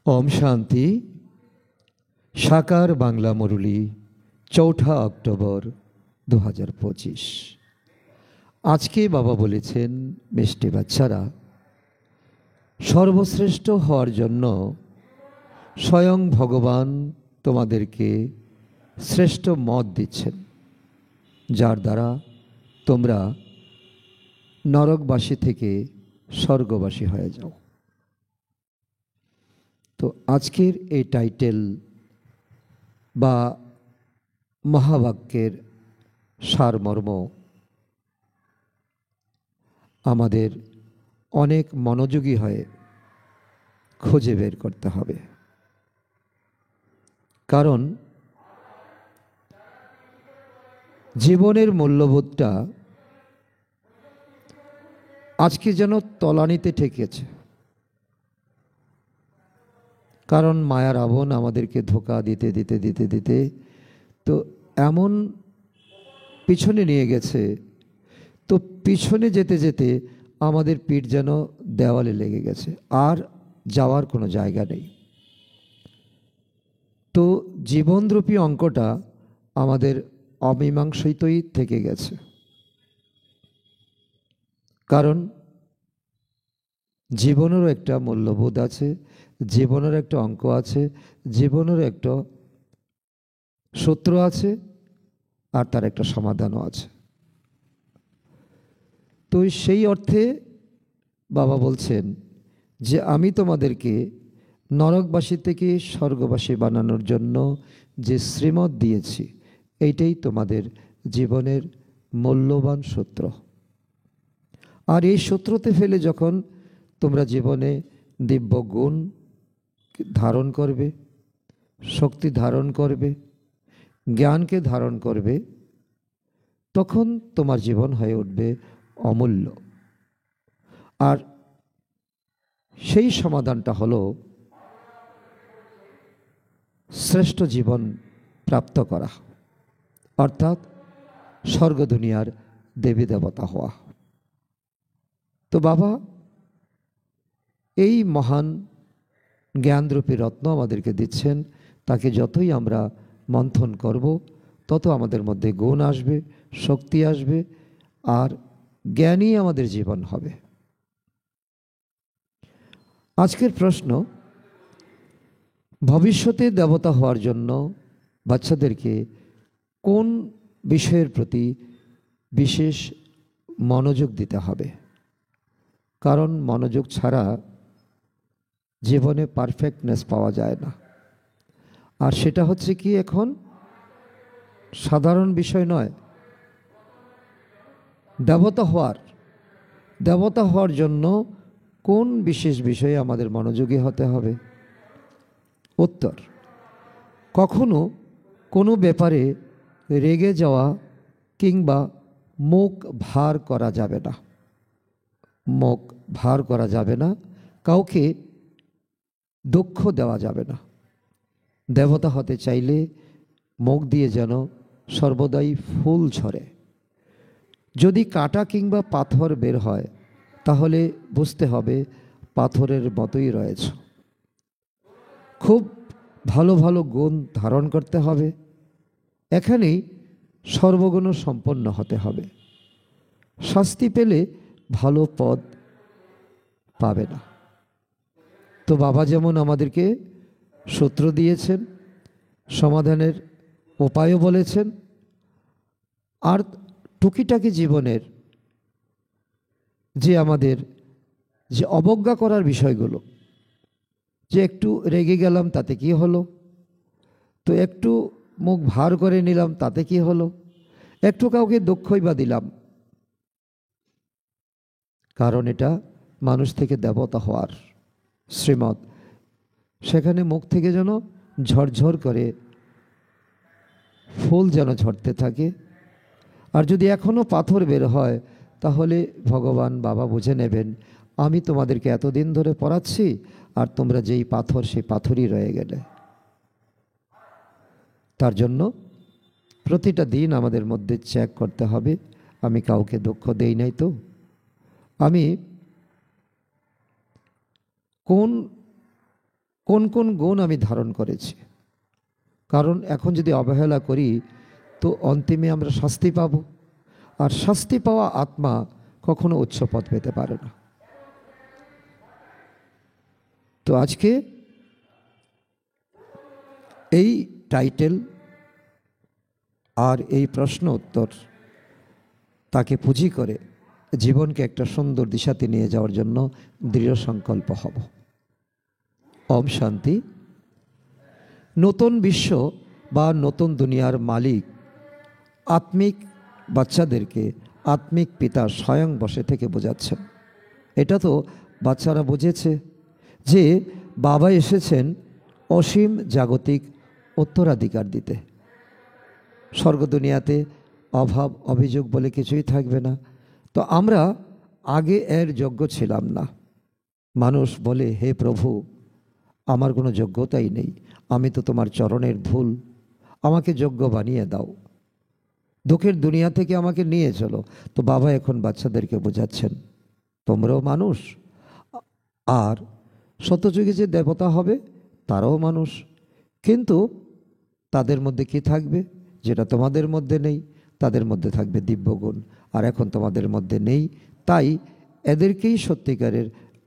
ओम शांति। साकार बांगला मुरली 4 अक्टोबर 2025। आज के बाबा बोलेছেন मिष्टि बाচ্चारा सर्वश्रेष्ठ हওয়ার জন্য स्वयं भगवान তোমাদেরকে শ্রেষ্ঠ মত দিচ্ছেন, যার দ্বারা তোমরা নরকবাসী থেকে স্বর্গবাসী হয়ে যাও। তো আজকের এই টাইটেল বা মহাবাক্যের সারমর্ম আমাদের অনেক মনোযোগী হয়ে খুঁজে বের করতে হবে, কারণ জীবনের মূল্যবোধটা আজকে যেন তলানিতে ঠেকেছে। কারণ মায়ার আবন আমাদেরকে ধোঁকা দিতে দিতে দিতে দিতে তো এমন পিছনে নিয়ে গেছে, তো পিছনে যেতে যেতে আমাদের পিঠ যেন দেওয়ালে লেগে গেছে, আর যাওয়ার কোনো জায়গা নেই। তো জীবনরূপী অঙ্কটা আমাদের অমীমাংসিতই থেকে গেছে, কারণ জীবনেরও একটা মূল্যবোধ আছে, জীবনের একটা অঙ্ক আছে, জীবনের একটা সূত্র আছে, আর তার একটা সমাধানও আছে। তো সেই অর্থে বাবা বলছেন যে আমি তোমাদেরকে নরকবাসী থেকে স্বর্গবাসী বানানোর জন্য যে শ্রীমত দিয়েছি, এইটাই তোমাদের জীবনের মূল্যবান সূত্র। আর এই সূত্রতে ফেলে যখন তোমরা জীবনে দিব্য গুণ ধারণ করবে, শক্তি ধারণ করবে, জ্ঞানকে ধারণ করবে, তখন তোমার জীবন হয়ে উঠবে অমূল্য। আর সেই সমাধানটা হলো শ্রেষ্ঠ জীবন প্রাপ্ত করা, অর্থাৎ স্বর্গ দুনিয়ার দেবী দেবতা হওয়া। তো বাবা এই মহান জ্ঞানরূপী রত্ন আমাদেরকে দিচ্ছেন, তাকে যতই আমরা মন্থন করব তত আমাদের মধ্যে গুণ আসবে, শক্তি আসবে, আর জ্ঞানই আমাদের জীবন হবে। আজকের প্রশ্ন, ভবিষ্যতে দেবতা হওয়ার জন্য বাচ্চাদেরকে কোন বিষয়ের প্রতি বিশেষ মনোযোগ দিতে হবে? কারণ মনোযোগ ছাড়া জীবনে পারফেক্টনেস পাওয়া যায় না। আর সেটা হচ্ছে কি, এখন সাধারণ বিষয় নয়। দেবতা হওয়ার জন্য কোন বিশেষ বিষয়ে আমাদের মনোযোগী হতে হবে? উত্তর, কখনো কোনো ব্যাপারে রেগে যাওয়া কিংবা মুখ ভার করা যাবে না। মুখ ভার করা যাবে না, কাউকে দুঃখ দেওয়া যাবে না। দেবতা হতে চাইলে মুখ দিয়ে যেন সর্বদাই ফুল ঝরে। যদি কাঁটা কিংবা পাথর বের হয়, তাহলে বুঝতে হবে পাথরের মতোই রয়েছে। খুব ভালো ভালো গুণ ধারণ করতে হবে, এখানেই সর্বগুণ সম্পন্ন হতে হবে। শাস্তি পেলে ভালো পদ পাবে না। তো বাবা যেমন আমাদেরকে সূত্র দিয়েছেন, সমাধানের উপায়ও বলেছেন, আর টুকিটাকি জীবনের যে আমাদের যে অবজ্ঞা করার বিষয়গুলো, যে একটু রেগে গেলাম তাতে কি হলো, তো একটু মুখ ভার করে নিলাম তাতে কি হলো, একটু কাউকে দুঃখই বা দিলাম, কারণ এটা মানুষ থেকে দেবতা হওয়ার শ্রীমত। সেখানে মুখ থেকে যেন ঝরঝর করে ফুল যেন ঝরতে থাকে। আর যদি এখনও পাথর বের হয়, তাহলে ভগবান বাবা বুঝে নেবেন আমি তোমাদেরকে এতদিন ধরে পড়াচ্ছি, আর তোমরা যেই পাথর সেই পাথরই রয়ে গেলে। তার জন্য প্রতিটা দিন আমাদের মধ্যে চেক করতে হবে, আমি কাউকে দুঃখ দেই নাই তো, আমি কোন কোন কোন গুণ আমি ধারণ করেছি। কারণ এখন যদি অবহেলা করি তো অন্তিমে আমরা শাস্তি পাব, আর শাস্তি পাওয়া আত্মা কখনো উচ্চ পদ পেতে পারে না। তো আজকে এই টাইটেল আর এই প্রশ্ন উত্তর তাকে পুঁজি করে জীবনকে একটা সুন্দর দিশাতে নিয়ে যাওয়ার জন্য দৃঢ় সংকল্প হব। ওম শান্তি। নতুন বিশ্ব বা নতুন দুনিয়ার মালিক আত্মিক বাচ্চাদেরকে আত্মিক পিতা স্বয়ং বসে থেকে বোঝাচ্ছেন। এটা তো বাচ্চারা বুঝেছে যে বাবা এসেছেন অসীম জাগতিক উত্তরাধিকার দিতে। স্বর্গ দুনিয়াতে অভাব অভিযোগ বলে কিছুই থাকবে না। তো আমরা আগে এর যোগ্য ছিলাম না। মানুষ বলে, হে প্রভু, আমার কোনো যোগ্যতাই নেই, আমি তো তোমার চরণের ধুল, আমাকে যোগ্য বানিয়ে দাও, দুঃখের দুনিয়া থেকে আমাকে নিয়ে চলো। তো বাবা এখন বাচ্চাদেরকে বোঝাচ্ছেন, তোমরাও মানুষ, আর সত্যযুগে যে দেবতা হবে তারাও মানুষ, কিন্তু তাদের মধ্যে কি থাকবে যেটা তোমাদের মধ্যে নেই? তাদের মধ্যে থাকবে দিব্যগুণ, আর এখন তোমাদের মধ্যে নেই। তাই এদেরকেই সত্যিকারের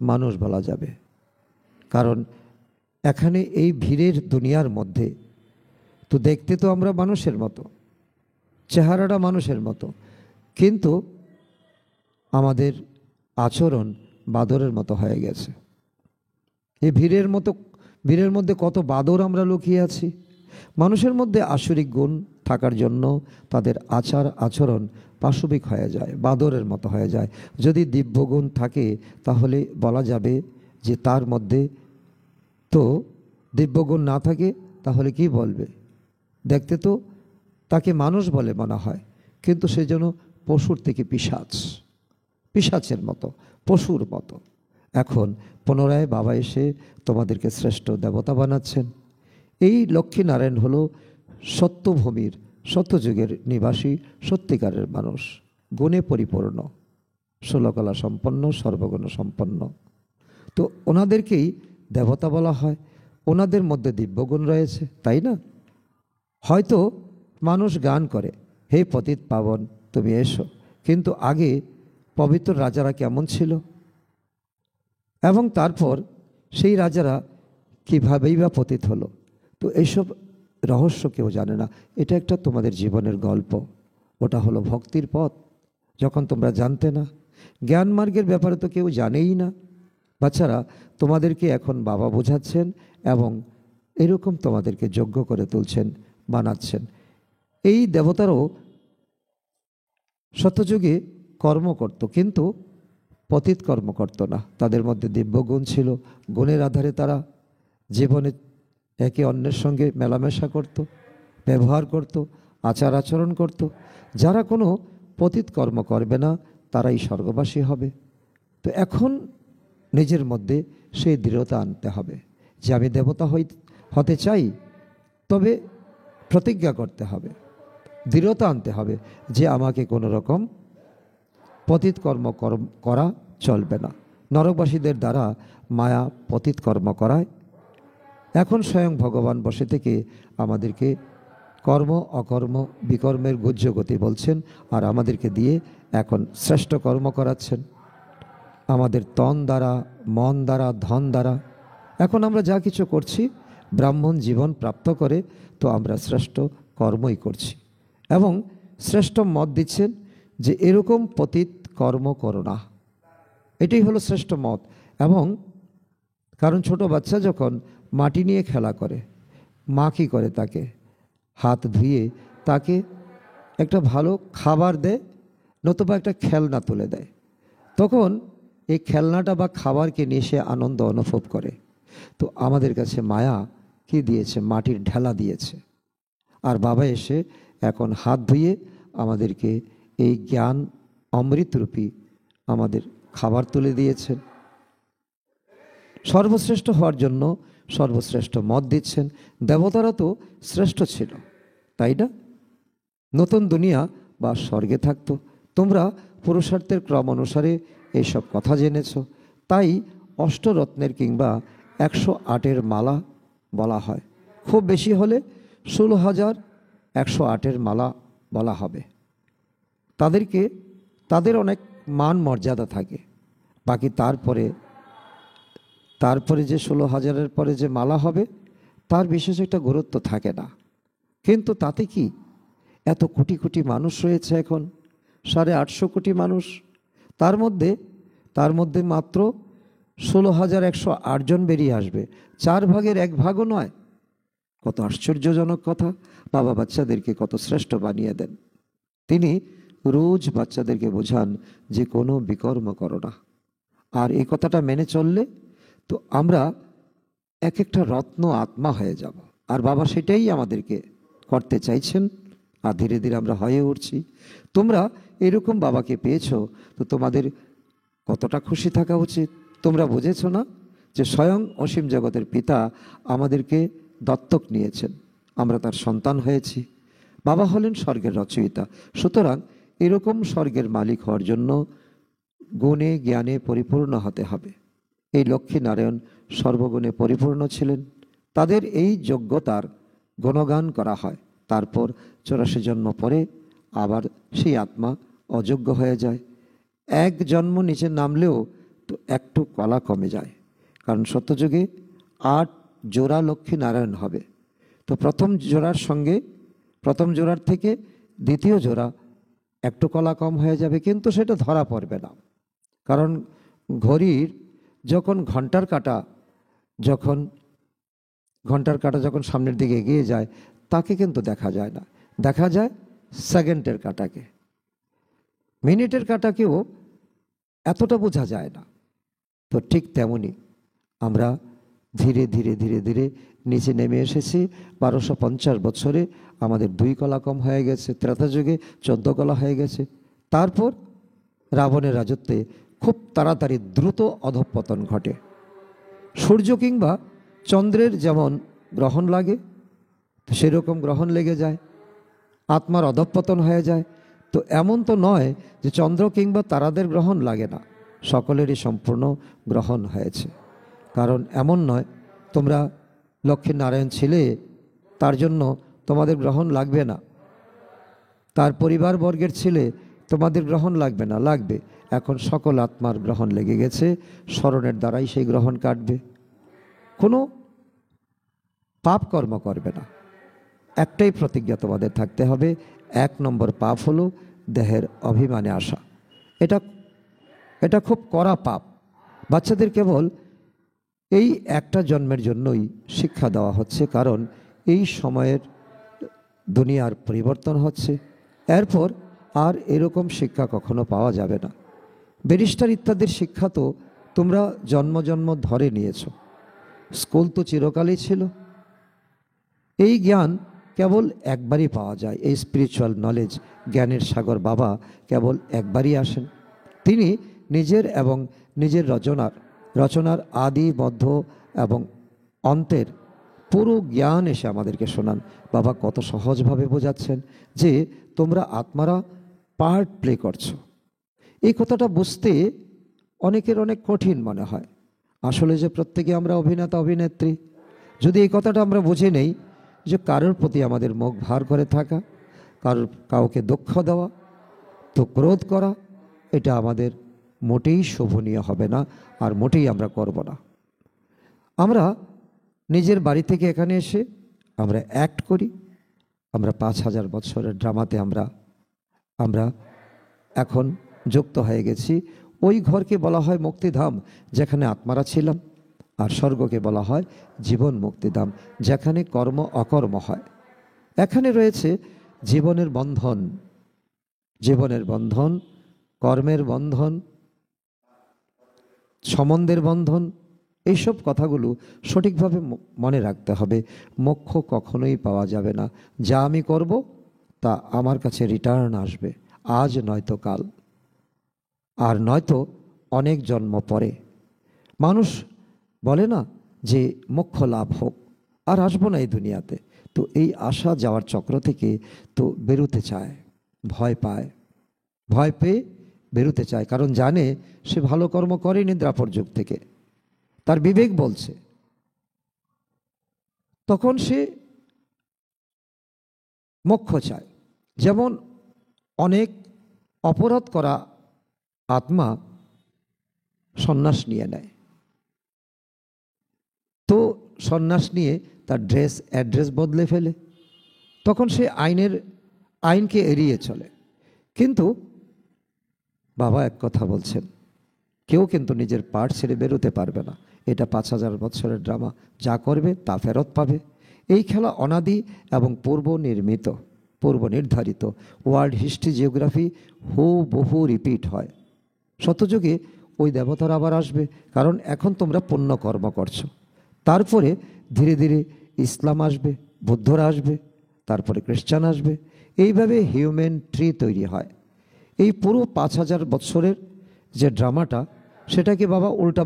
মানুষ বলা যাবে। কারণ এখানে এই ভিড়ের দুনিয়ার মধ্যে তো দেখতে তো আমরা মানুষের মতো, চেহারাটা মানুষের মতো, কিন্তু আমাদের আচরণ বাদরের মতো হয়ে গেছে। এই ভিড়ের মধ্যে কত বাদর আমরা লুকিয়ে আছি। মানুষের মধ্যে আসরিক গুণ থাকার জন্য তাদের আচার আচরণ পাশবিক হয়ে যায়, বাদরের মতো হয়ে যায়। যদি দিব্যগুণ থাকে তাহলে বলা যাবে যে তার মধ্যে, তো দিব্যগুণ না থাকে তাহলে কি বলবে? দেখতে তো তাকে মানুষ বলে মনে হয়, কিন্তু সে যেন পশুর থেকে পিশাচের মতো, পশুর মতো। এখন পুনরায় বাবা এসে তোমাদেরকে শ্রেষ্ঠ দেবতা বানাচ্ছেন। এই লক্ষ্মীনারায়ণ হলো সত্যভূমির, সত্যযুগের নিবাসী, সত্যিকারের মানুষ, গুণে পরিপূর্ণ, ষোলকলা সম্পন্ন, সর্বগুণ সম্পন্ন। তো ওনাদেরকেই দেবতা বলা হয়। ওনাদের মধ্যে দিব্যগুণ রয়েছে, তাই না? হয়তো মানুষ গান করে, হে পতিত পাবন তুমি এসো, কিন্তু আগে পবিত্র রাজারা কেমন ছিল, এবং তারপর সেই রাজারা কীভাবেই বা পতিত হলো, তো এইসব রহস্য কেউ জানে না। এটা একটা তোমাদের জীবনের গল্প, ওটা হলো ভক্তির পথ। যখন তোমরা জানতে না, জ্ঞান মার্গের ব্যাপারে তো কেউ জানেই না। বাচ্চারা, তোমাদেরকে এখন বাবা বোঝাচ্ছেন এবং এরকম তোমাদেরকে যোগ্য করে তুলছেন, বানাচ্ছেন। এই দেবতারও সত্যযুগে কর্ম করত, কিন্তু পতিত কর্ম করত না। তাদের মধ্যে দিব্যগুণ ছিল, গুণের আধারে তারা জীবনে একে অন্যের সঙ্গে মেলামেশা করত, ব্যবহার করত, আচার আচরণ করত। যারা কোনো পতিত কর্ম করবে না তারাই স্বর্গবাসী হবে। তো এখন নিজের মধ্যে সেই দৃঢ়তা আনতে হবে যে আমি দেবতা হতে চাই, তবে প্রতিজ্ঞা করতে হবে, দৃঢ়তা আনতে হবে যে আমাকে কোনো রকম পতিত কর্ম করা চলবে না। নরকবাসীদের দ্বারা মায়া পতিত কর্ম করায়। এখন স্বয়ং ভগবান বসে থেকে আমাদেরকে কর্ম অকর্ম বিকর্মের গুহ্যগতি বলছেন, আর আমাদেরকে দিয়ে এখন শ্রেষ্ঠ কর্ম করাচ্ছেন আমাদের তন দ্বারা, মন দ্বারা, ধন দ্বারা। এখন আমরা যা কিছু করছি ব্রাহ্মণ জীবন প্রাপ্ত করে, তো আমরা শ্রেষ্ঠ কর্মই করছি, এবং শ্রেষ্ঠ মত দিচ্ছেন যে এরকম পতিত কর্ম করো না। এটাই হলো শ্রেষ্ঠ মত। এবং কারণ ছোট বাচ্চা যখন মাটি নিয়ে খেলা করে, মা কী করে? তাকে হাত ধুয়ে তাকে একটা ভালো খাবার দেয়, নতুবা একটা খেলনা তুলে দেয়। তখন এই খেলনাটা বা খাবারকে নিয়ে সে আনন্দ অনুভব করে। তো আমাদের কাছে মায়া কি দিয়েছে? মাটির ঢেলা দিয়েছে। আর বাবা এসে এখন হাত ধুয়ে আমাদেরকে এই জ্ঞান অমৃতরূপী আমাদের খাবার তুলে দিয়েছেন। সর্বশ্রেষ্ঠ হওয়ার জন্য সর্বশ্রেষ্ঠ মত দিচ্ছেন। দেবতারা তো শ্রেষ্ঠ ছিল, তাই না? নতুন দুনিয়া বা স্বর্গে থাকতো। তোমরা পুরুষার্থের ক্রম অনুসারে এইসব কথা জেনেছ, তাই অষ্টরত্নের কিংবা 108-এর মালা বলা হয়, খুব বেশি হলে 16,108-এর মালা বলা হবে। তাদের অনেক মান মর্যাদা থাকে। বাকি তারপরে যে 16,000-এর পরে যে মালা হবে তার বিশেষ একটা গুরুত্ব থাকে না। কিন্তু তাতে কি, এত কোটি কোটি মানুষ রয়েছে, এখন 850 কোটি মানুষ, তার মধ্যে মাত্র 16,108 জন বেরিয়ে আসবে, 4 ভাগের 1 ভাগও নয়। কত আশ্চর্যজনক কথা! বাবা বাচ্চাদেরকে কত শ্রেষ্ঠ বানিয়ে দেন। তিনি রোজ বাচ্চাদেরকে বোঝান যে কোনো বিকর্ম করো না। আর এই কথাটা মেনে চললে তো আমরা এক একটা রত্ন আত্মা হয়ে যাব। আর বাবা সেটাই আমাদেরকে করতে চাইছেন, আর ধীরে ধীরে আমরা হয়ে উঠছি। তোমরা এরকম বাবাকে পেয়েছো, তো তোমাদের কতটা খুশি থাকা উচিত। তোমরা বুঝেছো না যে স্বয়ং অসীম জগতের পিতা আমাদেরকে দত্তক নিয়েছেন, আমরা তার সন্তান হয়েছি। বাবা হলেন স্বর্গের রচয়িতা। সুতরাং এরকম স্বর্গের মালিক হওয়ার জন্য গুণে জ্ঞানে পরিপূর্ণ হতে হবে। এই লক্ষ্মীনারায়ণ সর্বগুণে পরিপূর্ণ ছিলেন। তাদের এই যোগ্যতার গুণগান করা হয়। তারপর 84 জন্ম পরে আবার সেই আত্মা অযোগ্য হয়ে যায়। 1 জন্ম নিচে নামলেও তো একটু কলা কমে যায়, কারণ সত্যযুগে 8 জোড়া লক্ষ্মীনারায়ণ হবে। তো প্রথম জোড়ার থেকে দ্বিতীয় জোড়া একটু কলা কম হয়ে যাবে, কিন্তু সেটা ধরা পড়বে না। কারণ ঘড়ির যখন ঘন্টার কাঁটা যখন সামনের দিকে এগিয়ে যায়, তাকে কিন্তু দেখা যায় না, দেখা যায় সেকেন্ডের কাঁটাকে। মিনিটের কাঁটাকেও এতটা বোঝা যায় না। তো ঠিক তেমনি আমরা ধীরে ধীরে ধীরে ধীরে নিচে নেমে এসেছি। 1250 বছরে আমাদের 2 কলা কম হয়ে গেছে, ত্রেতা যুগে 14 কলা হয়ে গেছে। তারপর রাবণের রাজত্বে খুব তাড়াতাড়ি দ্রুত অধঃপতন ঘটে। সূর্য কিংবা চন্দ্রের যেমন গ্রহণ লাগে, সেরকম গ্রহণ লেগে যায়, আত্মার অধঃপতন হয়ে যায়। তো এমন তো নয় যে চন্দ্র কিংবা তারাদের গ্রহণ লাগে না, সকলেরই সম্পূর্ণ গ্রহণ হয়েছে। কারণ এমন নয় তোমরা লক্ষ্মীনারায়ণ ছিলে তার জন্য তোমাদের গ্রহণ লাগবে না, তার পরিবারবর্গের ছিলে তোমাদের গ্রহণ লাগবে না, লাগবে। এখন সকল আত্মার গ্রহণ লেগে গেছে, স্মরণের দ্বারাই সেই গ্রহণ কাটবে। কোনো পাপ কর্ম করবে না। একটাই প্রতিজ্ঞা তোমাদের থাকতে হবে। 1 নম্বর পাপ হলো দেহের অভিমানে আসা। এটা খুব কড়া পাপ। বাচ্চাদের কেবল এই একটা জন্মের জন্যই শিক্ষা দেওয়া হচ্ছে, কারণ এই সময়ের দুনিয়ার পরিবর্তন হচ্ছে। এরপর আর এরকম শিক্ষা কখনো পাওয়া যাবে না। ব্যারিস্টার ইত্যাদির শিক্ষা তো তোমরা জন্ম জন্ম ধরে নিয়েছো, স্কুল তো চিরকালই ছিল। এই জ্ঞান কেবল একবারই পাওয়া যায়। এই স্পিরিচুয়াল নলেজ, জ্ঞানের সাগর বাবা কেবল একবারই আসেন। তিনি নিজের রচনার আদি মধ্য এবং অন্তের পুরো জ্ঞান এসে আমাদেরকে শোনান। বাবা কত সহজভাবে বোঝাচ্ছেন যে তোমরা আত্মারা পার্ট প্লে করছো। এই কথাটা বুঝতে অনেকের অনেক কঠিন মনে হয়। আসলে যে প্রত্যেকে আমরা অভিনেতা অভিনেত্রী। যদি এই কথাটা আমরা বুঝে নেই যে কারোর প্রতি আমাদের মুখ ভার করে থাকা, কাউকে দুঃখ দেওয়া, তো ক্রোধ করা, এটা আমাদের মোটেই শোভনীয় হবে না, আর মোটেই আমরা করব না। আমরা নিজের বাড়ি থেকে এখানে এসে আমরা অ্যাক্ট করি। আমরা 5000 বছরের ড্রামাতে আমরা এখন যুক্ত হয়ে গেছি। ওই ঘরকে বলা হয় মুক্তিধাম, যেখানে আত্মারা ছিলাম। আর স্বর্গকে বলা হয় জীবন মুক্তিধাম, যেখানে কর্ম অকর্ম হয়। এখানে রয়েছে জীবনের বন্ধন, কর্মের বন্ধন, সম্বন্ধের বন্ধন। এইসব কথাগুলো সঠিকভাবে মনে রাখতে হবে। মোক্ষ কখনোই পাওয়া যাবে না। যা আমি করব তা আমার কাছে রিটার্ন আসবে, আজ নয়তো কাল, আর নয়তো অনেক জন্ম পরে। মানুষ বলে না যে মোক্ষ লাভ হোক, আর আসবো না এই দুনিয়াতে। তো এই আসা যাওয়ার চক্র থেকে তো বেরোতে চায়, ভয় পেয়ে বেরোতে চায়, কারণ জানে সে ভালো কর্ম করেনি দ্রাপর যুগ থেকে। তার বিবেক বলছে তখন সে মোক্ষ চায়। যেমন অনেক অপরাধ করা আত্মা সন্ন্যাস নিয়ে নেয়, তো সন্ন্যাস নিয়ে তার অ্যাড্রেস বদলে ফেলে, তখন সে আইনকে এড়িয়ে চলে। কিন্তু বাবা এক কথা বলছেন, কেউ কিন্তু নিজের পাঠ ছেড়ে বেরোতে পারবে না। এটা ৫,০০০ বৎসরের ড্রামা, যা করবে তা ফেরত পাবে। এই খেলা অনাদি এবং পূর্ব নির্ধারিত। ওয়ার্ল্ড হিস্ট্রি, জিওগ্রাফি বহু রিপিট হয়। সত্যযুগে ওই দেবতারা আবার আসবে, কারণ এখন তোমরা পুণ্য কর্ম করছো। তারপরে ধীরে ধীরে ইসলাম আসবে, বুদ্ধরা আসবে, তারপরে খ্রিস্টান আসবে। এইভাবে হিউম্যান ট্রি তৈরি হয়। এই পুরো ৫,০০০ বৎসরের যে ড্রামাটা, সেটাকে বাবা উল্টা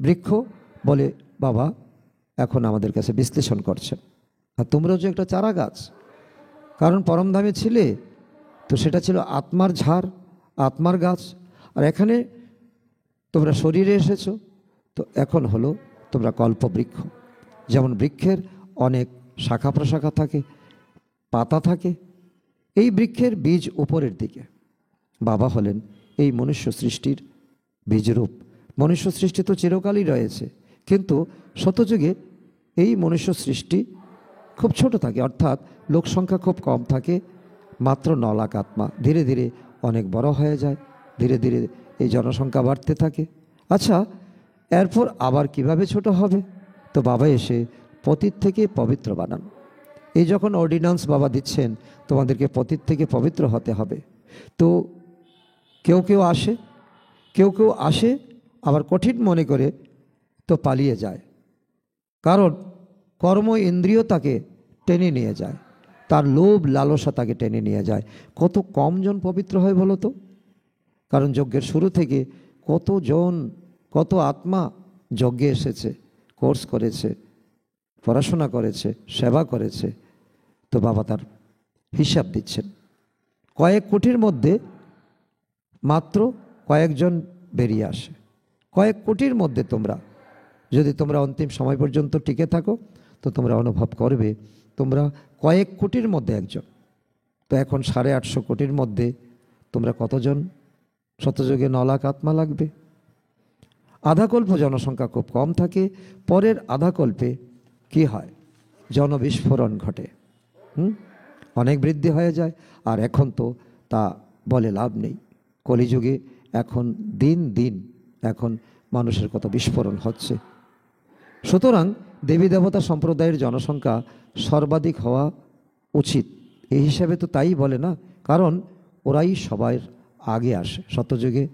বৃক্ষ বলে বাবা এখন আমাদের কাছে বিশ্লেষণ করছেন। আর তোমরাও যে একটা চারা গাছ, কারণ পরমধামে ছিলে তো সেটা ছিল আত্মার ঝাড়, আত্মার গাছ। আর এখানে তোমরা শরীরে এসেছো, তো এখন হলো তোমরা কল্পবৃক্ষ। যেমন বৃক্ষের অনেক শাখা প্রশাখা থাকে, পাতা থাকে। এই বৃক্ষের বীজ উপরের দিকে। বাবা হলেন এই মনুষ্য সৃষ্টির বীজরূপ। মনুষ্য সৃষ্টি তো চিরকালই রয়েছে, কিন্তু শতযুগে এই মনুষ্য সৃষ্টি খুব ছোট থাকে, অর্থাৎ লোক সংখ্যা খুব কম থাকে, মাত্র ৯ লাখ আত্মা। ধীরে ধীরে অনেক বড় হয়ে যায়, ধীরে ধীরে এই জনসংখ্যা বাড়তে থাকে। আচ্ছা, এরপর আবার কিভাবে ছোট হবে? তো বাবা এসে পতিত থেকে পবিত্র বানান। এই যখন অর্ডিন্যান্স বাবা দিচ্ছেন, তোমাদেরকে পতিত থেকে পবিত্র হতে হবে, তো কেউ কেউ আসে আবার কঠিন মনে করে তো পালিয়ে যায়, কারণ কর্ম ইন্দ্রিয় তাকে টেনে নিয়ে যায়, তার লোভ লালসা তাকে টেনে নিয়ে যায়। কত কমজন পবিত্র হয় বলো তো? কারণ যজ্ঞের শুরু থেকে কত আত্মা যজ্ঞে এসেছে, কোর্স করেছে, পড়াশোনা করেছে, সেবা করেছে। তো বাবা তার হিসাব দিচ্ছেন। কয়েক কোটির মধ্যে মাত্র কয়েকজন বেরিয়ে আসে। কয়েক কোটির মধ্যে যদি তোমরা অন্তিম সময় পর্যন্ত টিকে থাকো, তো তোমরা অনুভব করবে তোমরা কয়েক কোটির মধ্যে একজন। তো এখন ৮৫০ কোটির মধ্যে তোমরা কতজন? শতযুগে ৯ লাখ আত্মা লাগবে। আধাকল্প জনসংখ্যা খুব কম থাকে, পরের আধাকল্পে কি হয়? জনবিস্ফোরণ ঘটে, অনেক বৃদ্ধি হয়ে যায়। আর এখন তো তা বলে লাভ নেই। কলিযুগে এখন দিন এখন মানুষের কত বিস্ফোরণ হচ্ছে। সুতরাং দেবী দেবতা সম্প্রদায়ের জনসংখ্যা সর্বাধিক হওয়া উচিত, এই হিসাবে তো তাই বলে না, কারণ ওরাই সবার আগে আসে। শতযুগে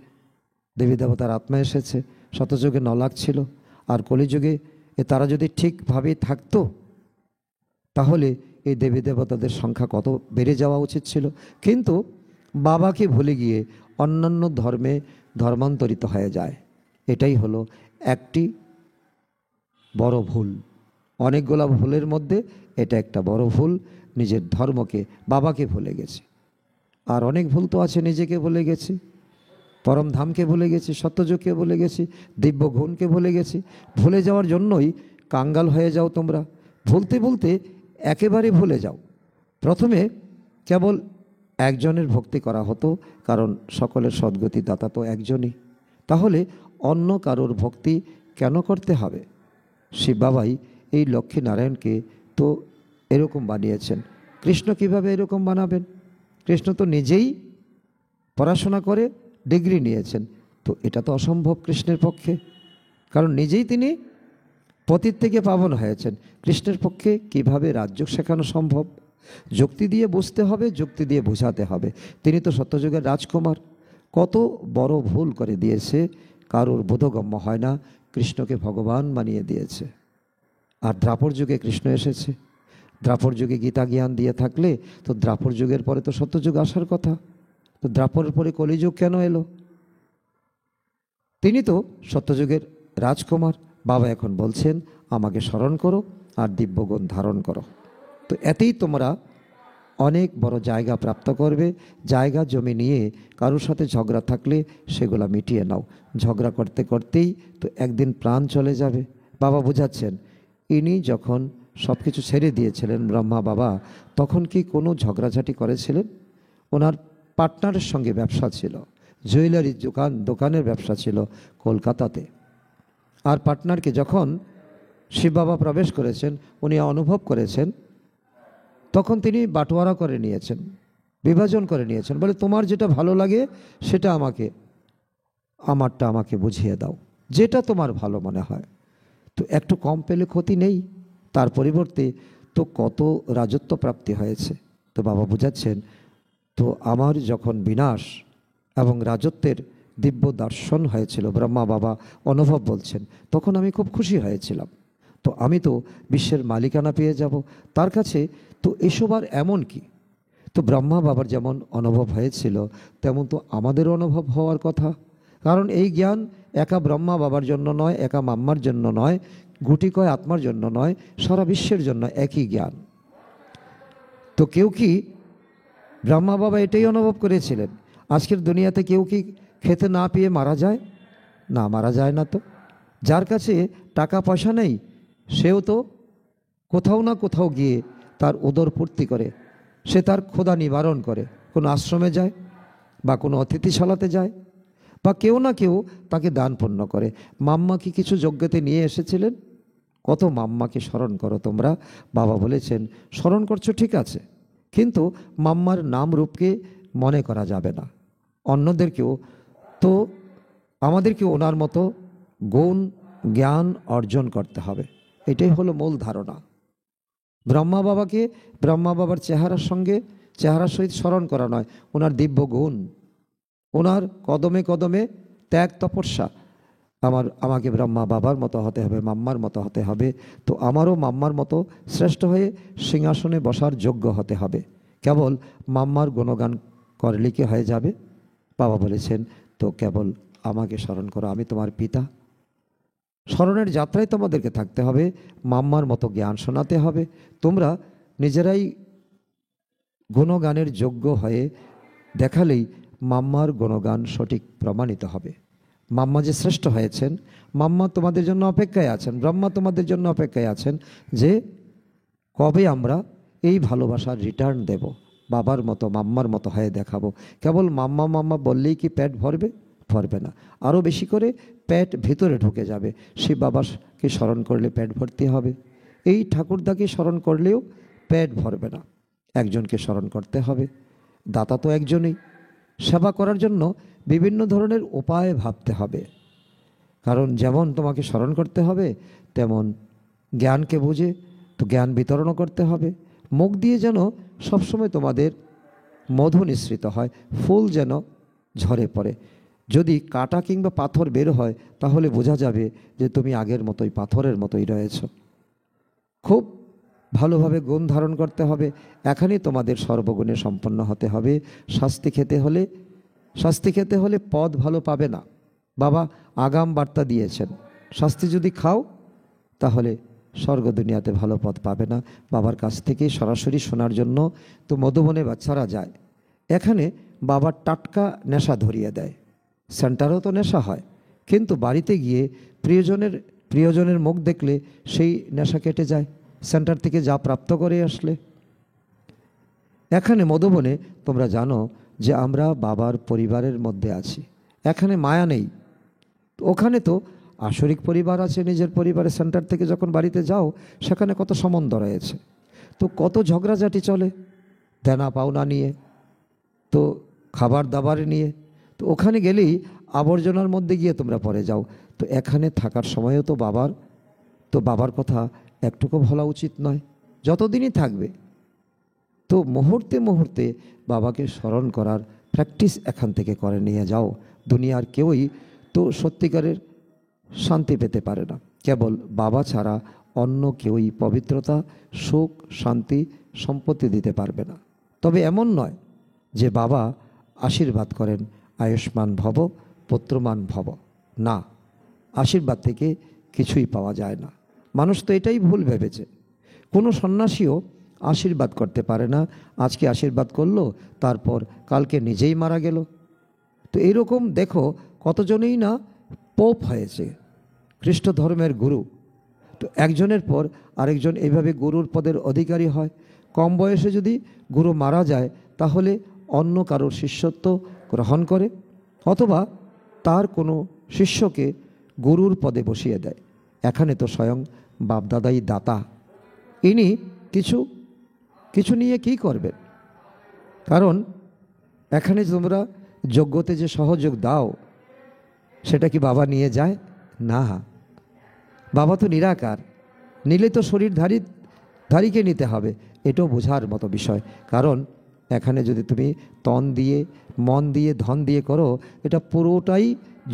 দেবী দেবতার আত্মা এসেছে, শতযুগে ৯ লাখ ছিল, আর কলিযুগে তারা যদি ঠিকভাবে থাকতো, তাহলে এই দেবী দেবতাদের সংখ্যা কত বেড়ে যাওয়া উচিত ছিল। কিন্তু বাবাকে ভুলে গিয়ে অন্যান্য ধর্মে ধর্মান্তরিত হয়ে যায়। এটাই হলো একটি বড় ভুল। অনেকগুলো ভুলের মধ্যে এটা একটা বড় ভুল। নিজের ধর্মকে, বাবাকে ভুলে গেছে। আর অনেক ভুল তো আছে, নিজেকে ভুলে গেছি, পরমধামকে ভুলে গেছি, সত্যযুগকে ভুলে গেছি, দিব্য গুণকে ভুলে গেছি। ভুলে যাওয়ার জন্যই কাঙ্গাল হয়ে যাও তোমরা। ভুলতে একেবারে ভুলে যাও। প্রথমে কেবল একজনের ভক্তি করা হতো, কারণ সকলের সদ্গতি দাতা তো একজনই। তাহলে অন্য কারোর ভক্তি কেন করতে হবে? শিব বাবাই এই লক্ষ্মী নারায়ণকে তো এরকম বানিয়েছেন। কৃষ্ণ কিভাবে এরকম বানাবেন? কৃষ্ণ তো নিজেই পড়াশোনা করে ডিগ্রি নিয়েছেন, তো এটা তো অসম্ভব কৃষ্ণের পক্ষে, কারণ নিজেই তিনি পতিত থেকে পাবন হয়েছেন। কৃষ্ণের পক্ষে কিভাবে রাজ্য শেখানো সম্ভব? যুক্তি দিয়ে বুঝতে হবে, যুক্তি দিয়ে বোঝাতে হবে। তিনি তো সত্যযুগের রাজকুমার। কত বড় ভুল করে দিয়েছে, কারোর বোধগম্য হয় না। কৃষ্ণকে ভগবান বানিয়ে দিয়েছে। আর দ্রাপর যুগে কৃষ্ণ এসেছে। দ্রাপর যুগে গীতা জ্ঞান দিয়ে থাকলে তো দ্রাপর যুগের পরে তো সত্যযুগ আসার কথা। তো দ্রাপরের পরে কলিযুগ কেন এলো? তিনি তো সত্যযুগের রাজকুমার। বাবা এখন বলছেন আমাকে স্মরণ করো আর দিব্যগুণ ধারণ করো। তো এতেই তোমরা অনেক বড় জায়গা প্রাপ্ত করবে। জায়গা জমি নিয়ে কারোর সাথে ঝগড়া থাকলে সেগুলা মিটিয়ে নাও। ঝগড়া করতে করতেই তো একদিন প্রাণ চলে যাবে। বাবা বোঝাচ্ছেন, ইনি যখন সব কিছু ছেড়ে দিয়েছিলেন ব্রহ্মা বাবা, তখন কি কোনো ঝগড়াঝাটি করেছিলেন? ওনার পার্টনারের সঙ্গে ব্যবসা ছিল, জুয়েলারি দোকানের ব্যবসা ছিল কলকাতাতে। আর পার্টনারকে যখন শিব বাবা প্রবেশ করেছেন, উনি অনুভব করেছেন, তখন তিনি বাটোয়ারা করে নিয়েছেন, বিভাজন করে নিয়েছেন। বলে, তোমার যেটা ভালো লাগে সেটা আমারটা আমাকে বুঝিয়ে দাও, যেটা তোমার ভালো মনে হয়। তো একটু কম পেলে ক্ষতি নেই, তার পরিবর্তে তো কত রাজত্ব প্রাপ্তি হয়েছে। তো বাবা বুঝাচ্ছেন, তো আমার যখন বিনাশ এবং রাজত্বের দিব্য দর্শন হয়েছিল, ব্রহ্মা বাবা অনুভব বলছেন, তখন আমি খুব খুশি হয়েছিলাম। তো আমি তো বিশ্বের মালিকানা পেয়ে যাব তার কাছে। তো এসব আর এমন কি? তো ব্রহ্মা বাবার যেমন অনুভব হয়েছিল, তেমন তো আমাদেরও অনুভব হওয়ার কথা। কারণ এই জ্ঞান একা ব্রহ্মা বাবার জন্য নয়, একা মাম্মার জন্য নয়, গুটি কয় আত্মার জন্য নয়, সারা বিশ্বের জন্য একই জ্ঞান। তো কেউ কি, ব্রহ্মা বাবা এটাই অনুভব করেছিলেন, আজকের দুনিয়াতে কেউ কি খেতে না পেয়ে মারা যায়? না, মারা যায় না। তো যার কাছে টাকা পয়সা নেই, সেও তো কোথাও না কোথাও গিয়ে তার উদর পূর্তি করে, সে তার ক্ষুধা নিবারণ করে, কোনো আশ্রমে যায় বা কোনো অতিথিশালাতে যায়, বা কেউ না কেউ তাকে দান পুণ্য করে। মাম্মা কি কিছু যজ্ঞতে নিয়ে এসেছিলেন? কত মাম্মাকে স্মরণ করো তোমরা। বাবা বলেছেন, স্মরণ করছো ঠিক আছে, কিন্তু মাম্মার নাম রূপকে মনে করা যাবে না। অন্যদেরকেও, তো আমাদেরকে ওনার মতো গুণ জ্ঞান অর্জন করতে হবে। এটাই হলো মূল ধারণা। ব্রহ্মা বাবাকে ব্রহ্মা বাবার চেহারার সহিত স্মরণ করা নয়, ওনার দিব্য গুণ, ওনার কদমে কদমে ত্যাগ তপস্যা। আমাকে ব্রহ্মা বাবার মতো হতে হবে, মাম্মার মতো হতে হবে। তো আমারও মাম্মার মতো শ্রেষ্ঠ হয়ে সিংহাসনে বসার যোগ্য হতে হবে। কেবল মাম্মার গুণগান করলে কি হয়ে যাবে? বাবা বলেছেন, তো কেবল আমাকে স্মরণ করো, আমি তোমার পিতা। স্মরণের যাত্রায় তোমাদেরকে থাকতে হবে, মাম্মার মতো জ্ঞান শোনাতে হবে। তোমরা নিজেরাই গুণগানের যোগ্য হয়ে দেখালেই মাম্মার গুণগান সঠিক প্রমাণিত হবে। মাম্মা যে শ্রেষ্ঠ হয়েছেন, মাম্মা তোমাদের জন্য অপেক্ষায় আছেন, ব্রহ্মা তোমাদের জন্য অপেক্ষায় আছেন, যে কবে আমরা এই ভালোবাসার রিটার্ন দেব, বাবার মতো মাম্মার মতো হয়ে দেখাবো। কেবল মাম্মা মাম্মা বললেই কি পেট ভরবে? ভরবে না, আরও বেশি করে পেট ভিতরে ঢুকে যাবে। শিব বাবাকে স্মরণ করলে পেট ভর্তি হবে, এই ঠাকুরদাকে স্মরণ করলেও পেট ভরবে না। একজনকে স্মরণ করতে হবে, দাতা তো একজনই। সেবা করার জন্য বিভিন্ন ধরনের উপায় ভাবতে হবে, কারণ যেমন তোমাকে স্মরণ করতে হবে, তেমন জ্ঞানকে বুঝে তো জ্ঞান বিতরণও করতে হবে। মুখ দিয়ে যেন সবসময় তোমাদের মধু নিঃসৃত হয়, ফুল যেন ঝরে পড়ে। যদি কাঁটা কিংবা পাথর বের হয়, তাহলে বোঝা যাবে যে তুমি আগের মতোই পাথরের মতোই রয়েছ। খুব ভালোভাবে গুণ ধারণ করতে হবে, এখানেই তোমাদের সর্বগুণে সম্পন্ন হতে হবে। শাস্তি খেতে হলে পদ ভালো পাবে না। বাবা আগাম বার্তা দিয়েছেন, শাস্তি যদি খাও তাহলে স্বর্গ দুনিয়াতে ভালো পদ পাবে না। বাবার কাছ থেকে সরাসরি শোনার জন্য তো মধুবনে বাচ্চারা যায়, এখানে বাবার টাটকা নেশা ধরিয়ে দেয়। সেন্টারেও তো নেশা হয়, কিন্তু বাড়িতে গিয়ে প্রিয়জনের মুখ দেখলে সেই নেশা কেটে যায়, সেন্টার থেকে যা প্রাপ্ত করে আসলে। এখানে মধুবনে তোমরা জানো যে আমরা বাবার পরিবারের মধ্যে আছি, এখানে মায়া নেই। ওখানে তো আসরিক পরিবার আছে, নিজের পরিবারের সেন্টার থেকে যখন বাড়িতে যাও, সেখানে কত সম্বন্ধ রয়েছে, তো কত ঝগড়াঝাটি চলে দেনা পাওনা নিয়ে, তো খাবার দাবার নিয়ে। তো ওখানে গেলেই আবর্জনার মধ্যে গিয়ে তোমরা পড়ে যাও। তো এখানে থাকার সময়ও তো বাবার কথা একটুকু ভোলা উচিত নয়, যতদিনই থাকবে। তো মুহূর্তে মুহূর্তে বাবাকে স্মরণ করার প্র্যাকটিস এখান থেকে করে নিয়ে যাও। দুনিয়ার কেউই তো সত্যিকারের শান্তি পেতে পারে না, কেবল বাবা ছাড়া অন্য কেউই পবিত্রতা, সুখ, শান্তি, সম্পত্তি দিতে পারবে না। তবে এমন নয় যে বাবা আশীর্বাদ করেন আয়ুষ্মান ভব পুত্রমান ভব, না, আশীর্বাদ থেকে কিছুই পাওয়া যায় না। মানুষ তো এটাই ভুল ভেবেছে। কোনো সন্ন্যাসীও আশীর্বাদ করতে পারে না, আজকে আশীর্বাদ করলো, তারপর কালকে নিজেই মারা গেল। তো এইরকম দেখো কতজনেই না পোপ হয়েছে, খ্রিস্ট ধর্মের গুরু। তো একজনের পর আরেকজন এইভাবে গুরুর পদের অধিকারী হয়। কম বয়সে যদি গুরু মারা যায় তাহলে অন্য কারোর শিষ্যত্ব গ্রহণ করে, অথবা তার কোনো শিষ্যকে গুরুর পদে বসিয়ে দেয়। এখানে তো স্বয়ং বাপদাদাই দাতা, ইনি কিছু কিছু নিয়ে কী করবেন? কারণ এখানে তোমরা যজ্ঞতে যে সহযোগ দাও সেটা কি বাবা নিয়ে যায়? না, বাবা তো নিরাকার, নিলে তো শরীরধারীকে নিতে হবে। এটাও বোঝার মতো বিষয়। কারণ এখানে যদি তুমি তন দিয়ে, মন দিয়ে, ধন দিয়ে করো, এটা পুরোটাই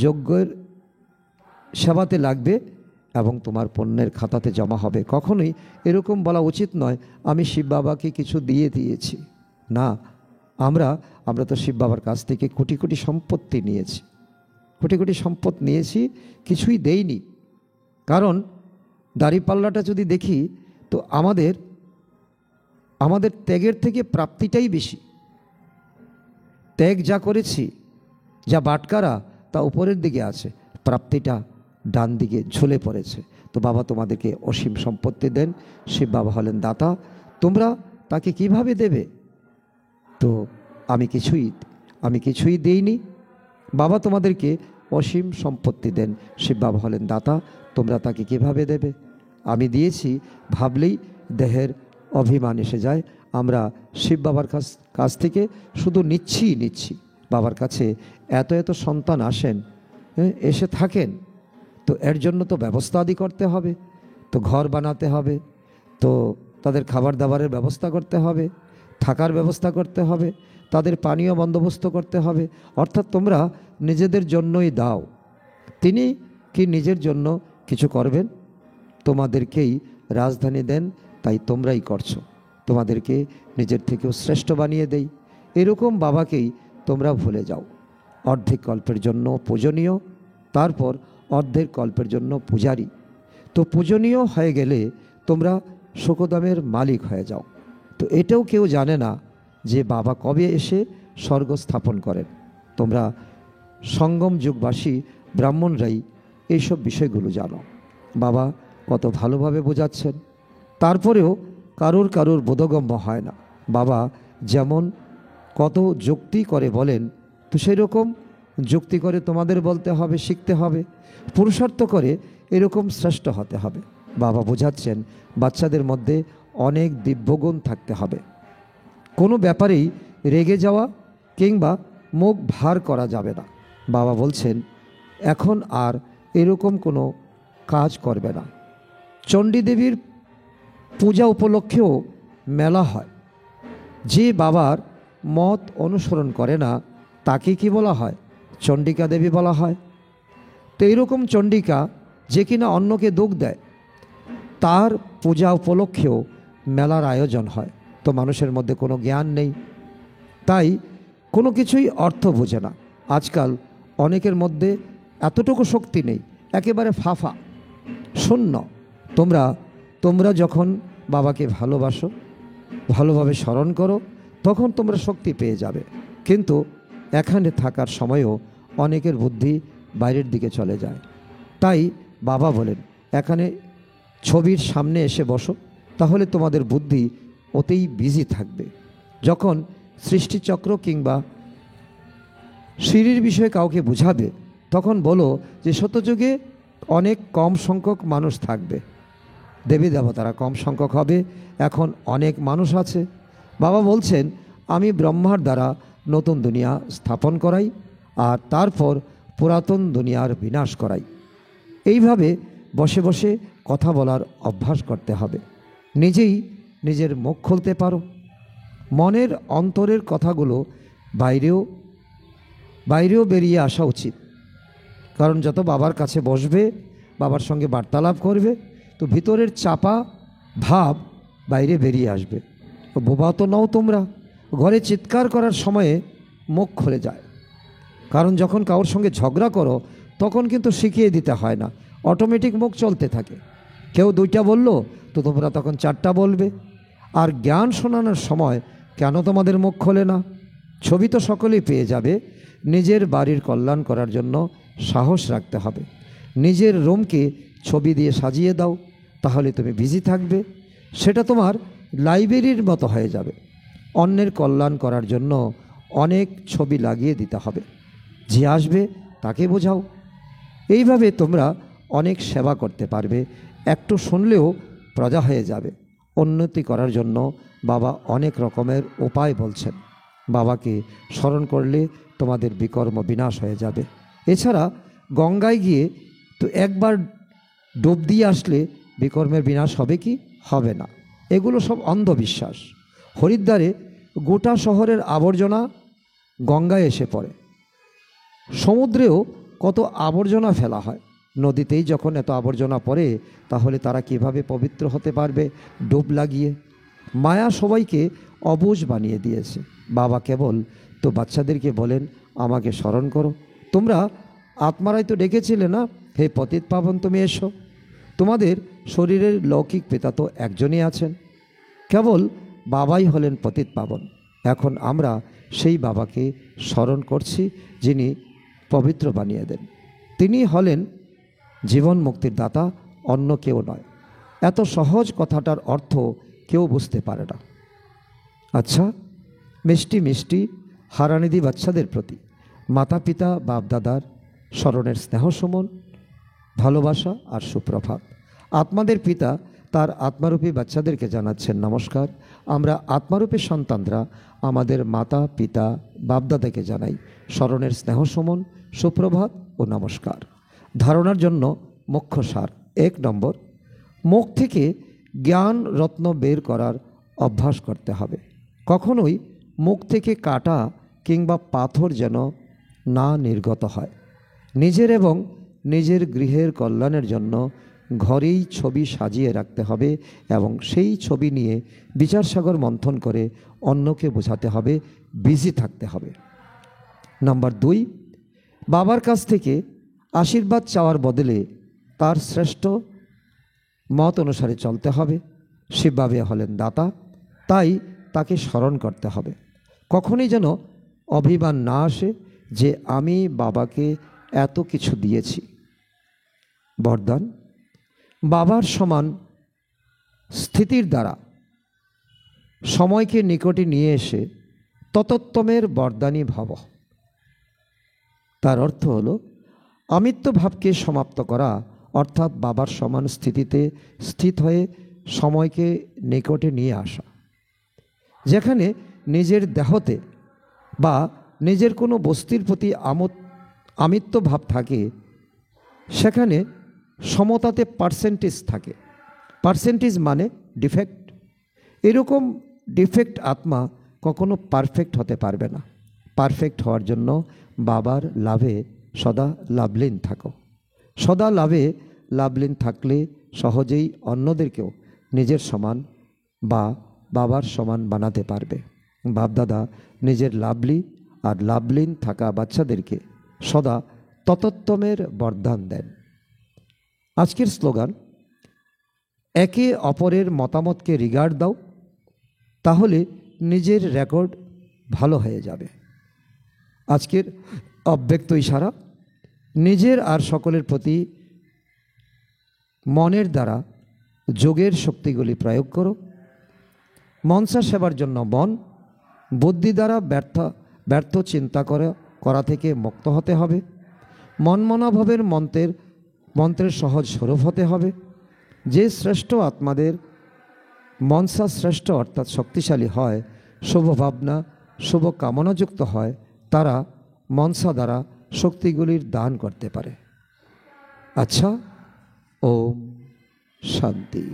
যজ্ঞের সেবাতে লাগবে এবং তোমার পুণ্যের খাতাতে জমা হবে। কখনোই এরকম বলা উচিত নয় আমি শিব বাবাকে কিছু দিয়ে দিয়েছি। না, আমরা তো শিব বাবার কাছ থেকে কোটি কোটি সম্পত্তি নিয়েছি, কোটি কোটি সম্পদ নিয়েছি, কিছুই দেইনি। কারণ দাড়িপাল্লাটা যদি দেখি তো আমাদের ত্যাগের থেকে প্রাপ্তিটাই বেশি। ত্যাগ যা করেছি, যা বাটকারা তা উপরের দিকে আছে, প্রাপ্তিটা ডান দিকে ঝুলে পড়েছে। তো বাবা তোমাদেরকে অসীম সম্পত্তি দেন, শিব বাবা হলেন দাতা, তোমরা তাকে কিভাবে দেবে? তো আমি কিছুই দেইনি, বাবা তোমাদেরকে অসীম সম্পত্তি দেন, শিব বাবা হলেন দাতা, তোমরা তাকে কিভাবে দেবে? আমি দিয়েছি ভাবলেই দেহের অভিমান এসে যায়। আমরা শিব বাবার কাছ থেকে শুধু নিচ্ছি। বাবার কাছে এত এত সন্তান আসেন, এসে থাকেন, তো এর জন্য তো ব্যবস্থা আদি করতে হবে, তো ঘর বানাতে হবে, তো তাদের খাবার দাবারের ব্যবস্থা করতে হবে, থাকার ব্যবস্থা করতে হবে, তাদের পানীয় বন্দোবস্ত করতে হবে। অর্থাৎ তোমরা নিজেদের জন্যই দাও। তিনি কি নিজের জন্য কিছু করবেন? তোমাদেরকেই রাজধানী দেন, তাই তোমরাই করছো। তোমাদেরকে নিজের থেকেও শ্রেষ্ঠ বানিয়ে দেই। এরকম বাবাকেই তোমরা ভুলে যাও। অর্ধেক কল্পের জন্য পূজনীয়, তারপর অর্ধেক কল্পের জন্য পূজারী। তো পূজনীয় হয়ে গেলে তোমরা শোকদামের মালিক হয়ে যাও। তো এটাও কেউ জানে না যে বাবা কবে এসে স্বর্গ স্থাপন করেন। তোমরা সঙ্গম যুগবাসী ব্রাহ্মণরাই এইসব বিষয়গুলো জানো। বাবা কত ভালোভাবে বোঝাচ্ছেন, তারপরেও কারোর বোধগম্য হয় না। বাবা যেমন কত যুক্তি করে বলেন, তো সেই রকম যুক্তি করে তোমাদের বলতে হবে, শিখতে হবে, পুরুষার্থ করে এরকম শ্রেষ্ঠ হতে হবে। বাবা বোঝাচ্ছেন বাচ্চাদের মধ্যে অনেক দিব্যগুণ থাকতে হবে। কোনো ব্যাপারেই রেগে যাওয়া কিংবা মুখ ভার করা যাবে না। বাবা বলছেন এখন আর এরকম কোনো কাজ করবে না। চণ্ডী দেবীর পূজা উপলক্ষেও মেলা হয়। যে বাবার মত অনুসরণ করে না তাকে কি বলা হয়? চণ্ডিকা দেবী বলা হয়। তো এইরকম চণ্ডিকা যে কিনা অন্যকে দুঃখ দেয়, তার পূজা উপলক্ষেও মেলার আয়োজন হয়। তো মানুষের মধ্যে কোনো জ্ঞান নেই, তাই কোনো কিছুই অর্থ বোঝে না। আজকাল অনেকের মধ্যে এতটুকু শক্তি নেই, একেবারে ফাফা শূন্য। তোমরা যখন বাবাকে ভালোবাসো, ভালোভাবে স্মরণ করো, তখন তোমরা শক্তি পেয়ে যাবে। কিন্তু এখানে থাকার সময়ও অনেকের বুদ্ধি বাইরের দিকে চলে যায়। তাই বাবা বলেন এখানে ছবির সামনে এসে বসো, তাহলে তোমাদের বুদ্ধি ওতেই বিজি থাকবে। যখন সৃষ্টিচক্র কিংবা সিঁড়ির বিষয়ে কাউকে বুঝাবে, তখন বলো যে শতযুগে অনেক কম সংখ্যক মানুষ থাকবে, দেবী দেবতারা কম সংখ্যক হবে, এখন অনেক মানুষ আছে। বাবা বলছেন আমি ব্রহ্মার দ্বারা নতুন দুনিয়া স্থাপন করাই আর তারপর পুরাতন দুনিয়ার বিনাশ করাই। এইভাবে বসে বসে কথা বলার অভ্যাস করতে হবে। নিজেই নিজের মুখ খুলতে পারো, মনের অন্তরের কথাগুলো বাইরেও বেরিয়ে আসা উচিত। কারণ যত বাবার কাছে বসবে, বাবার সঙ্গে বার্তালাপ করবে, তো ভিতরের চাপা ভাব বাইরে বেরিয়ে আসবে। বোবা তো নও তোমরা, ঘরে চিৎকার করার সময়ে মুখ খুলে যায়। কারণ যখন কারোর সঙ্গে ঝগড়া করো তখন কিন্তু শিখিয়ে দিতে হয় না, অটোমেটিক মুখ চলতে থাকে। কেউ দুইটা বললো তো তোমরা তখন চারটা বলবে। আর জ্ঞান শোনানোর সময় কেন তোমাদের মুখ খোলে না? ছবি তো সকলেই পেয়ে যাবে। নিজের বাড়ির কল্যাণ করার জন্য সাহস রাখতে হবে। নিজের রুমকে ছবি দিয়ে সাজিয়ে দাও, তাহলে তুমি বিজি থাকবে, সেটা তোমার লাইব্রেরির মতো হয়ে যাবে। অন্যের কল্যাণ করার জন্য অনেক ছবি লাগিয়ে দিতে হবে, যে আসবে তাকে বোঝাও। এইভাবে তোমরা অনেক সেবা করতে পারবে, একটু শুনলেও প্রজা হয়ে যাবে। উন্নতি করার জন্য বাবা অনেক রকমের উপায় বলছেন। বাবাকে স্মরণ করলে তোমাদের বিকর্ম বিনাশ হয়ে যাবে। এছাড়া গঙ্গায় গিয়ে তো একবার ডুব দিয়ে আসলে বিকর্মের বিনাশ হবে কি? হবে না। এগুলো সব অন্ধবিশ্বাস। হরিদ্বারে গোটা শহরের আবর্জনা গঙ্গায় এসে পড়ে। সমুদ্রেও কত আবর্জনা ফেলা হয়, নদীতেই যখন এত আবর্জনা পড়ে, তাহলে তারা কিভাবে পবিত্র হতে পারবে ডুব লাগিয়ে? মায়া সবাইকে অবুঝ বানিয়ে দিয়েছে। বাবা কেবল তো বাচ্চাদেরকে বলেন, আমাকে স্মরণ করো। তোমরা আত্মারাই তো ডেকেছিলে না, হে পতিত পাবন তুমি এসো। তোমাদের শরীরের লৌকিক পিতা তো একজনই আছেন, কেবল বাবাই হলেন পতিত পাবন। এখন আমরা সেই বাবাকে স্মরণ করছি, যিনি পবিত্র বানিয়ে দেন। তিনি হলেন জীবন মুক্তির দাতা, অন্য কেউ নয়। এত সহজ কথাটার অর্থ কেউ বুঝতে পারে না। আচ্ছা, মিষ্টি মিষ্টি হারানিধি বাচ্চাদের প্রতি মাতা পিতা বাপদাদার স্মরণের স্নেহ সুমন, ভালোবাসা আর সুপ্রভাত। আত্মাদের পিতা তার আত্মারূপী বাচ্চাদেরকে জানাচ্ছেন নমস্কার। আমরা আত্মারূপী সন্তানরা আমাদের মাতা পিতা বাপদাদাকে জানাই স্মরণের স্নেহ সুমন, সুপ্রভাত ও নমস্কার। ধারণার জন্য মুখ্য সার: 1 নম্বর, মুখ থেকে জ্ঞান রত্ন বের করার অভ্যাস করতে হবে। কখনোই মুখ থেকে কাঁটা কিংবা পাথর যেন না নির্গত হয়। নিজের এবং নিজের গৃহের কল্যাণের জন্য ঘরেই ছবি সাজিয়ে রাখতে হবে এবং সেই ছবি নিয়ে বিচারসাগর মন্থন করে অন্যকে বোঝাতে হবে, বিজি থাকতে হবে। নাম্বার 2, বাবার কাছ থেকে আশীর্বাদ চাওয়ার বদলে তার শ্রেষ্ঠ মত অনুসারে চলতে হবে। শিববাবা হলেন দাতা, তাই তাকে স্মরণ করতে হবে। কখনই যেন অভিমান না আসে যে আমি বাবাকে এত কিছু দিয়েছি। বরদান: বাবার সমান স্থিতির দ্বারা সময়কে নিকটে নিয়ে এসে ততোত্তমের বরদানী ভব। তার অর্থ হলো আমিত্ব ভাবকে সমাপ্ত করা, অর্থাৎ বাবার সমান স্থিতিতে স্থিত হয়ে সময়কে নিকটে নিয়ে আসা। যেখানে নিজের দেহতে বা নিজের কোনো বস্তুর প্রতি আমিত্ব ভাব থাকে, সেখানে সমতাতে পার্সেন্টেজ থাকে। পার্সেন্টেজ মানে ডিফেক্ট। এরকম ডিফেক্ট আত্মা কখনো পারফেক্ট হতে পারবে না। পারফেক্ট হওয়ার জন্য বাবার লাভে সদা লাভলীন থাকো। সদা লাভে লাভলীন থাকলে সহজেই অন্যদেরকেও নিজের সমান বা বাবার সমান বানাতে পারবে। বাপদাদা নিজের লাভলি আর লাভলীন থাকা বাচ্চাদেরকে সদা ততোত্তমের বরদান দেন। আজকের স্লোগান: একে অপরের মতামতকে রিগার্ড দাও, তাহলে নিজের রেকর্ড ভালো হয়ে যাবে। আজকের অব্যক্ত ইশারা: নিজের আর সকলের প্রতি মনের দ্বারা যোগের শক্তিগুলি প্রয়োগ করো। মনসা সেবার জন্য মন, বুদ্ধি দ্বারা ব্যর্থ চিন্তা করা থেকে মুক্ত হতে হবে। মনমনাভাবের মন্ত্রের সহজ স্বরূপ হতে হবে। যে শ্রেষ্ঠ আত্মাদের মনসা শ্রেষ্ঠ অর্থাৎ শক্তিশালী হয়, শুভ ভাবনা শুভ কামনাযুক্ত হয়, তারা মনসা দ্বারা শক্তিগুলির দান করতে পারে। আচ্ছা, ওম শান্তি।